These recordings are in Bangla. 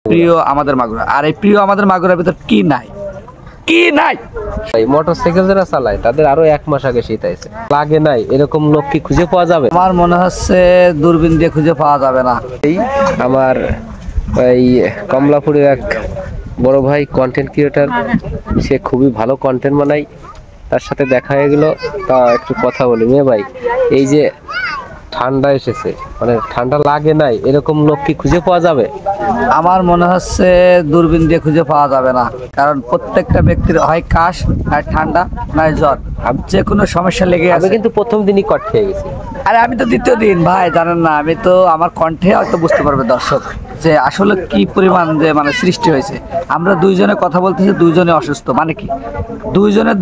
প্রিয় আমাদের মাগুরা। আর এই প্রিয় আমাদের মাগুরার ভিতর কি নাই, কি নাই? ভাই মোটরসাইকেল যারা চালায় তাদের আরো 1 মাস আগে শীত আইছে, লাগে নাই এরকম লোক কি খুঁজে পাওয়া যাবে? আমার মনে হচ্ছে দূরবীন দিয়ে খুঁজে পাওয়া যাবে না। এই আমার এই কমলাপুরের এক বড় ভাই কন্টেন্ট ক্রিয়েটর, সে খুবই ভালো কন্টেন্ট বানায়, তার সাথে দেখা হয়ে গেল। তা একটু কথা বলি মেয়ে ভাই, এই যে ঠান্ডা এসেছে, মানে ঠান্ডা লাগে নাই এরকম লোক কি খুঁজে পাওয়া যাবে? আমার মনে হচ্ছে দূরবীন দিয়ে খুঁজে পাওয়া যাবে না, কারণ প্রত্যেকটা ব্যক্তির হয় কাশ, নয় ঠান্ডা, নয় জ্বর, যে কোনো সমস্যা লেগে আমি আছে। কিন্তু প্রথম দিনই কট খেয়ে গেছি। আরে আমি তো দ্বিতীয় দিন ভাই, জানেন না, আমি তো আমার কণ্ঠে হয়তো বুঝতে পারবে দর্শক যে আসলে কি পরিমাণ যে মানে সৃষ্টি হয়েছে। আমরা দুইজনে কথা বলতেছি, দুইজনে অসুস্থ, মানে কি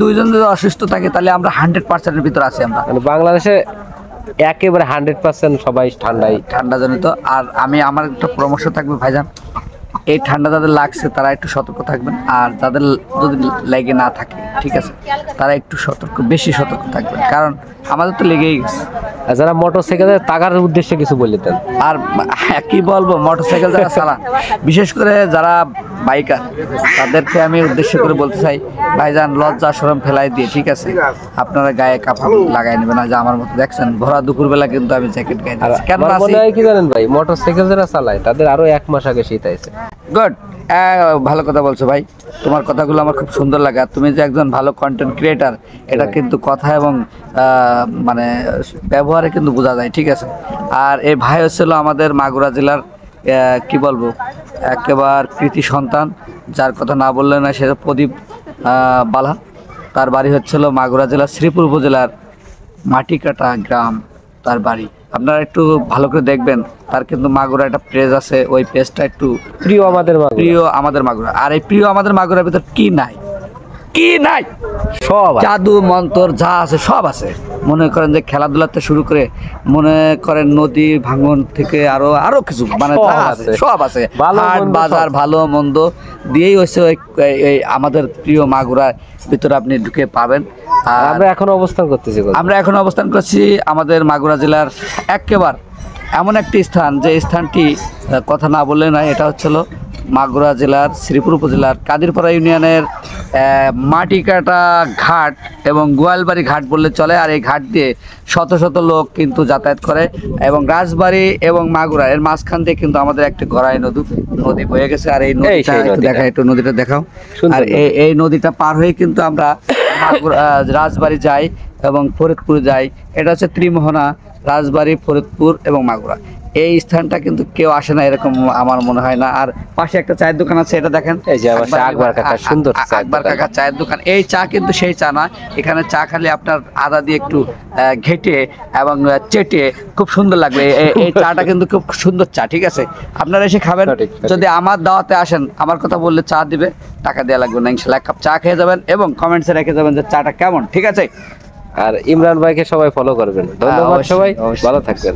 দুইজন যদি অসুস্থ থাকে তাহলে আমরা 100%-এর ভিতর আছি আমরা। মানে বাংলাদেশে একেবারে 100% সবাই ঠান্ডা জনিত। আর আমার একটা পরামর্শ থাকবে ভাইজান, এই ঠান্ডা যাদের লাগছে তারা একটু সতর্ক থাকবেন, আর যাদের যদি লেগে না থাকে ঠিক আছে তারা একটু বেশি সতর্ক থাকবেন, কারণ আমাদের তো লেগেই গেছে। যারা মোটরসাইকেলের টাকার উদ্দেশ্যে কিছু বলে দেন। আর কি বলবো, মোটরসাইকেল যারা চালান, বিশেষ করে যারা বাইকার, তাদেরকে আমি উদ্দেশ্য করে বলতে চাই, ভাইজান লজ্জা শরম ফেলাই দিয়ে ঠিক আছে আপনারা গায়ে কাপড় লাগাই নেবেন না। যে আমার মতো দেখছেন ভরা দুপুরবেলা কিন্তু আমি জ্যাকেট গায়ে দিচ্ছি, কেন মনে হয় কি জানেন ভাই, মোটরসাইকেল যারা চালায় তাদের আরো 1 মাস আগে শীত আইছে। গুড, ভালো কথা বলছো ভাই, তোমার কথাগুলো আমার খুব সুন্দর লাগে। আর তুমি যে একজন ভালো কন্টেন্ট ক্রিয়েটার, এটা কিন্তু কথা এবং মানে ব্যবহারে কিন্তু বোঝা যায়, ঠিক আছে। আর এই ভাই হচ্ছিল আমাদের মাগুরা জেলার কি বলবো একেবারে কৃতি সন্তান, যার কথা না বললে না, সেটা প্রদীপ বালা। তার বাড়ি হচ্ছিল মাগুরা জেলার শ্রীপুর উপজেলার মাটিকাটা গ্রাম তার বাড়ি। আপনারা একটু ভালো করে দেখবেন, তার কিন্তু মাগুরা একটা পেজ আছে, ওই পেজটা একটু প্রিয় আমাদের মাগুরা। আর এই প্রিয় আমাদের মাগুরার ভিতর কি নাই, কি নাই? সব জাদু মন্তর যা আছে সব আছে। মনে করেন যে খেলাধুলাতে শুরু করে, মনে করেন নদী ভাঙন থেকে আরো কিছু, মানে সব আছে। হাট বাজার ভালো মন্দ দিয়েই হচ্ছে ওই আমাদের প্রিয় মাগুরার ভিতরে আপনি ঢুকে পাবেন। আমরা এখন অবস্থান করছি আমাদের মাগুরা জেলার একেবারে এমন একটি স্থান, যে স্থানটি কথা না বললে নয়। এটা হচ্ছিল মাগুরা জেলার শ্রীপুর উপজেলার কাদিরপাড়া ইউনিয়নের মাটিকাটা ঘাট এবং গোয়ালবাড়ি ঘাট বললে চলে। আর এই ঘাট দিয়ে শত শত লোক কিন্তু যাতায়াত করে, এবং রাজবাড়ি এবং মাগুরা এর মাঝখান দিয়ে কিন্তু আমাদের একটি গড়াই নদী বয়ে গেছে। আর এই নদীটা একটু নদীটা দেখাও। আর এই নদীটা পার হয়ে কিন্তু আমরা রাজবাড়ি যাই এবং ফরিদপুর যাই। এটা হচ্ছে ত্রিমোহনা, রাজবাড়ি, ফরিদপুর এবং মাগুরা। এই স্থানটা কিন্তু কেউ আসে না এরকম আমার মনে হয় না। আর পাশে একটা চায়ের দোকান আছে, এটা দেখেন, এই যে আকবর কাকা, সুন্দর আকবর কাকা চায়ের দোকান। এই চা কিন্তু সেই চা না, এখানে চা খালি আপনার আদা দিয়ে একটু ঘেটে এবং চেটে খুব সুন্দর লাগবে। এই চাটা কিন্তু খুব সুন্দর চা, ঠিক আছে, আপনারা এসে খাবেন। যদি আমার দাওয়াতে আসেন, আমার কথা বললে চা দিবে, টাকা দেওয়া লাগবে না, ইনশাল্লাহ 1 কাপ চা খেয়ে যাবেন এবং কমেন্টসে রেখে যাবেন যে চাটা কেমন, ঠিক আছে। আর ইমরান ভাইকে সবাই ফলো করবেন। ধন্যবাদ, সবাই ভালো থাকবেন।